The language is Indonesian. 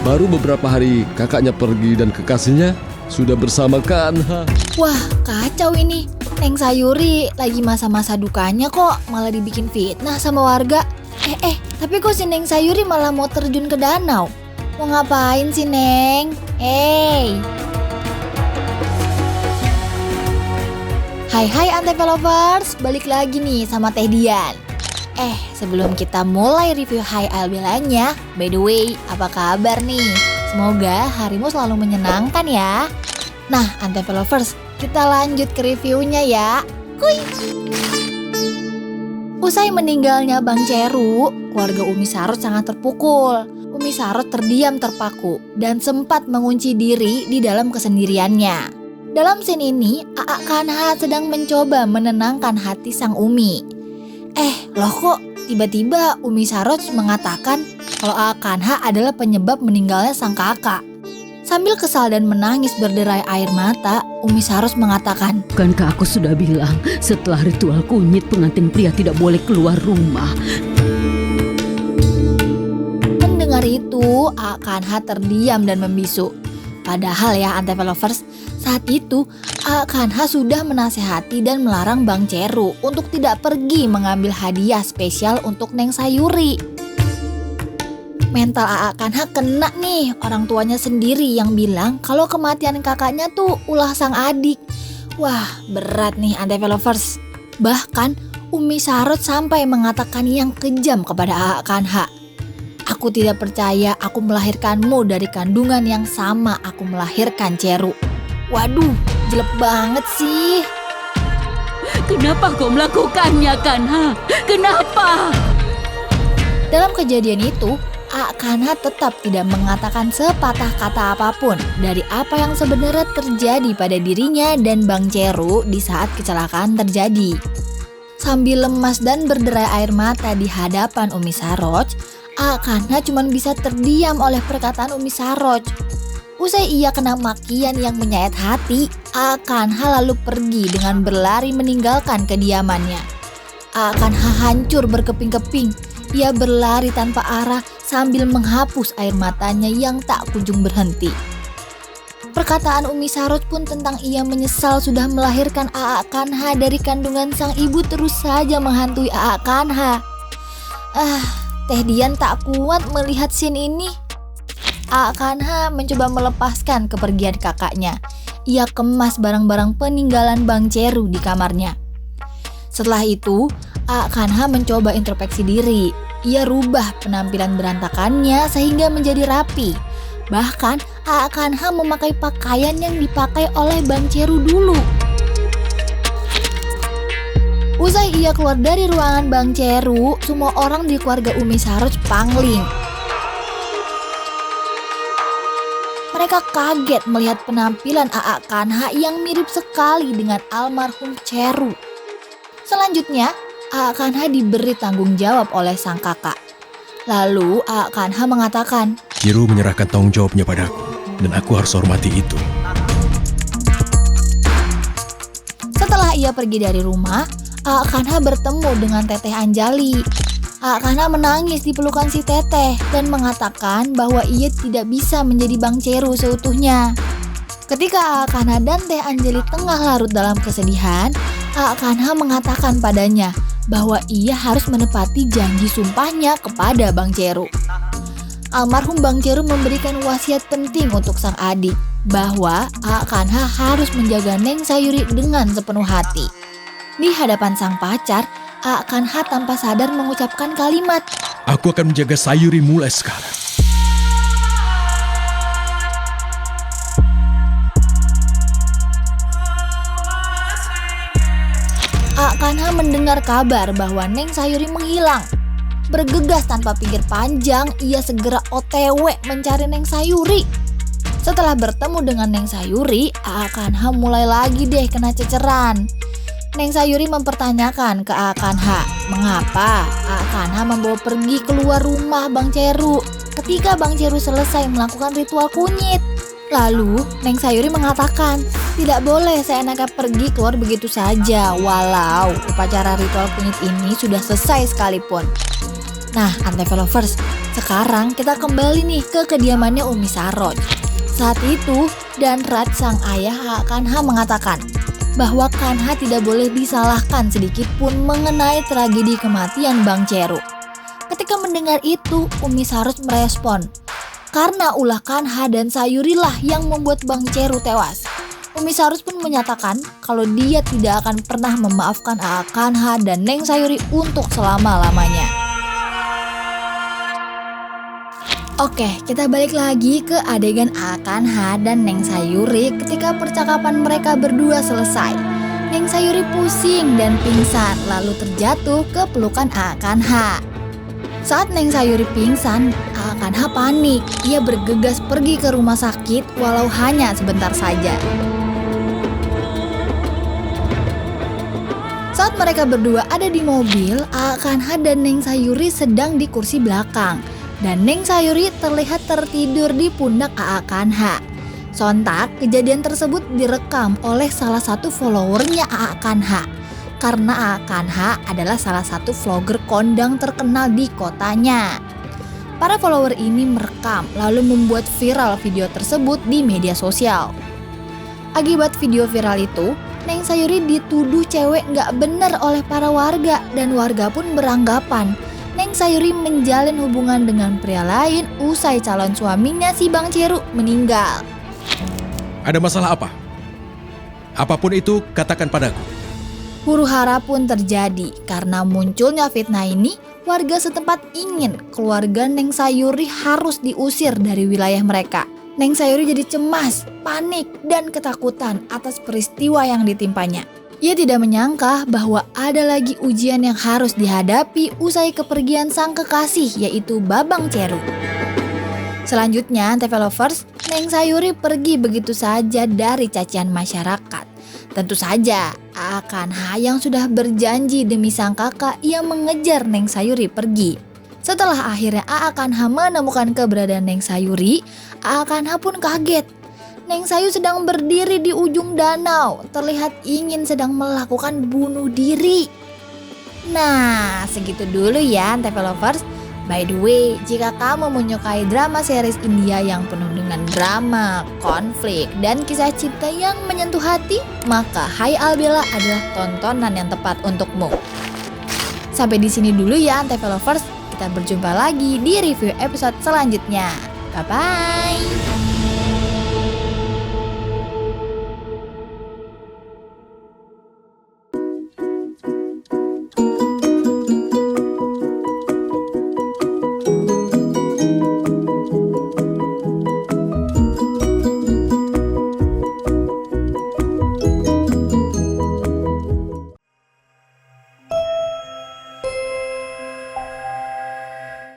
Baru beberapa hari kakaknya pergi dan kekasihnya sudah bersama Kanha. Wah, kacau ini. Neng Sayuri lagi masa-masa dukanya kok malah dibikin fitnah sama warga. Tapi kok si Neng Sayuri malah mau terjun ke danau? Mau ngapain sih, Neng? Hai Antv Lovers, balik lagi nih sama Teh Dian. Sebelum kita mulai review Hai Albelanya, by the way, apa kabar nih? Semoga harimu selalu menyenangkan ya. Nah, Antv Lovers, kita lanjut ke reviewnya ya. Kuy! Usai meninggalnya Bang Ceru, keluarga Umi Sarot sangat terpukul. Umi Sarot terdiam terpaku dan sempat mengunci diri di dalam kesendiriannya. Dalam scene ini, Aa Kanha sedang mencoba menenangkan hati sang Umi. Loh kok tiba-tiba Umi Sarot mengatakan kalau Aa Kanha adalah penyebab meninggalnya sang kakak. Sambil kesal dan menangis berderai air mata, Umi Sarot mengatakan, "Bukankah aku sudah bilang setelah ritual kunyit pengantin pria tidak boleh keluar rumah?" Mendengar itu, Aa Kanha terdiam dan membisu. Padahal ya Antv Lovers, saat itu Aa Kanha sudah menasehati dan melarang Bang Ceru untuk tidak pergi mengambil hadiah spesial untuk Neng Sayuri. Mental Aa Kanha kena nih, orang tuanya sendiri yang bilang kalau kematian kakaknya tuh ulah sang adik. Wah, berat nih Antv Lovers. Bahkan Umi Sarot sampai mengatakan yang kejam kepada Aa Kanha. "Aku tidak percaya aku melahirkanmu dari kandungan yang sama aku melahirkan Ceru." Waduh, jelek banget sih. "Kenapa kau melakukannya, Kanha? Kenapa?" Dalam kejadian itu, Aa Kanha tetap tidak mengatakan sepatah kata apapun dari apa yang sebenarnya terjadi pada dirinya dan Bang Ceru di saat kecelakaan terjadi. Sambil lemas dan berderai air mata di hadapan Umi Sarot, Aa Kanha cuma bisa terdiam oleh perkataan Umi Sarot. Usai ia kena makian yang menyayat hati, Aa Kanha lalu pergi dengan berlari meninggalkan kediamannya. Aa Kanha hancur berkeping-keping. Ia berlari tanpa arah sambil menghapus air matanya yang tak kunjung berhenti. Perkataan Umi Sarot pun tentang ia menyesal sudah melahirkan Aa Kanha dari kandungan sang ibu terus saja menghantui Aa Kanha. Teh Dian tak kuat melihat scene ini. Aa Kanha mencoba melepaskan kepergian kakaknya. Ia kemas barang-barang peninggalan Bang Ceru di kamarnya. Setelah itu, Aa Kanha mencoba introspeksi diri. Ia rubah penampilan berantakannya sehingga menjadi rapi. Bahkan, Aa Kanha memakai pakaian yang dipakai oleh Bang Ceru dulu. Usai ia keluar dari ruangan Bang Ceru, semua orang di keluarga Umi Sarot pangling. Mereka kaget melihat penampilan Aa Kanha yang mirip sekali dengan almarhum Ceru. Selanjutnya, Aa Kanha diberi tanggung jawab oleh sang kakak. Lalu Aa Kanha mengatakan, "Ceru menyerahkan tanggung jawabnya padaku, dan aku harus hormati itu." Setelah ia pergi dari rumah, Aa Kanha bertemu dengan Teteh Anjali. Aa Kanha menangis di pelukan si Teteh dan mengatakan bahwa ia tidak bisa menjadi Bang Ceru seutuhnya. Ketika Aa Kanha dan Teh Anjali tengah larut dalam kesedihan, Aa Kanha mengatakan padanya bahwa ia harus menepati janji sumpahnya kepada Bang Ceru. Almarhum Bang Ceru memberikan wasiat penting untuk sang adik, bahwa Aa Kanha harus menjaga Neng Sayuri dengan sepenuh hati. Di hadapan sang pacar, Aa Kanha tanpa sadar mengucapkan kalimat, "Aku akan menjaga Sayuri mulai sekarang." Aa Kanha mendengar kabar bahwa Neng Sayuri menghilang. Bergegas tanpa pikir panjang, ia segera OTW mencari Neng Sayuri. Setelah bertemu dengan Neng Sayuri, Aa Kanha mulai lagi deh kena ceceran. Neng Sayuri mempertanyakan ke Aa Kanha, mengapa Aa Kanha membawa pergi keluar rumah Bang Ceru ketika Bang Ceru selesai melakukan ritual kunyit. Lalu Neng Sayuri mengatakan, tidak boleh seenaknya pergi keluar begitu saja walau upacara ritual kunyit ini sudah selesai sekalipun. Nah, Antv Lovers, Sekarang kita kembali nih ke kediamannya Umi Saroj. Saat itu, Danrat sang ayah Kanha mengatakan bahwa Kanha tidak boleh disalahkan sedikit pun mengenai tragedi kematian Bang Ceru. Ketika mendengar itu, Umi Saroj merespon, karena ulah Kanha dan Sayuri lah yang membuat Bang Ceru tewas. Umi Saroj pun menyatakan kalau dia tidak akan pernah memaafkan Aa Kanha dan Neng Sayuri untuk selama-lamanya. Oke, kita balik lagi ke adegan Aa Kanha dan Neng Sayuri ketika percakapan mereka berdua selesai. Neng Sayuri pusing dan pingsan lalu terjatuh ke pelukan Aa Kanha. Saat Neng Sayuri pingsan, Aa Kanha panik. Ia bergegas pergi ke rumah sakit walau hanya sebentar saja. Saat mereka berdua ada di mobil, Aa Kanha dan Neng Sayuri sedang di kursi belakang. Dan Neng Sayuri terlihat tertidur di pundak Aa Kanha. Sontak, kejadian tersebut direkam oleh salah satu followernya Aa Kanha. Karena Aa Kanha adalah salah satu vlogger kondang terkenal di kotanya. Para follower ini merekam lalu membuat viral video tersebut di media sosial. Akibat video viral itu, Neng Sayuri dituduh cewek gak bener oleh para warga dan warga pun beranggapan Neng Sayuri menjalin hubungan dengan pria lain usai calon suaminya si Bang Ceru meninggal. Ada masalah apa? Apapun itu, katakan padaku. Huru-hara pun terjadi karena munculnya fitnah ini. Warga setempat ingin keluarga Neng Sayuri harus diusir dari wilayah mereka. Neng Sayuri jadi cemas, panik, dan ketakutan atas peristiwa yang ditimpanya. Ia tidak menyangka bahwa ada lagi ujian yang harus dihadapi usai kepergian sang kekasih yaitu Babang Ceru. Selanjutnya, TV Lovers, Neng Sayuri pergi begitu saja dari cacian masyarakat. Tentu saja, Aa Kanha yang sudah berjanji demi sang kakak ia mengejar Neng Sayuri pergi. Setelah akhirnya Aa Kanha menemukan keberadaan Neng Sayuri, Aa Kanha pun kaget. Neng Sayu sedang berdiri di ujung danau, terlihat ingin sedang melakukan bunuh diri. Nah, segitu dulu ya TV Lovers. By the way, jika kamu menyukai drama series India yang penuh dengan drama, konflik, dan kisah cinta yang menyentuh hati, maka Hai Albella adalah tontonan yang tepat untukmu. Sampai di sini dulu ya TV Lovers, kita berjumpa lagi di review episode selanjutnya. Bye-bye!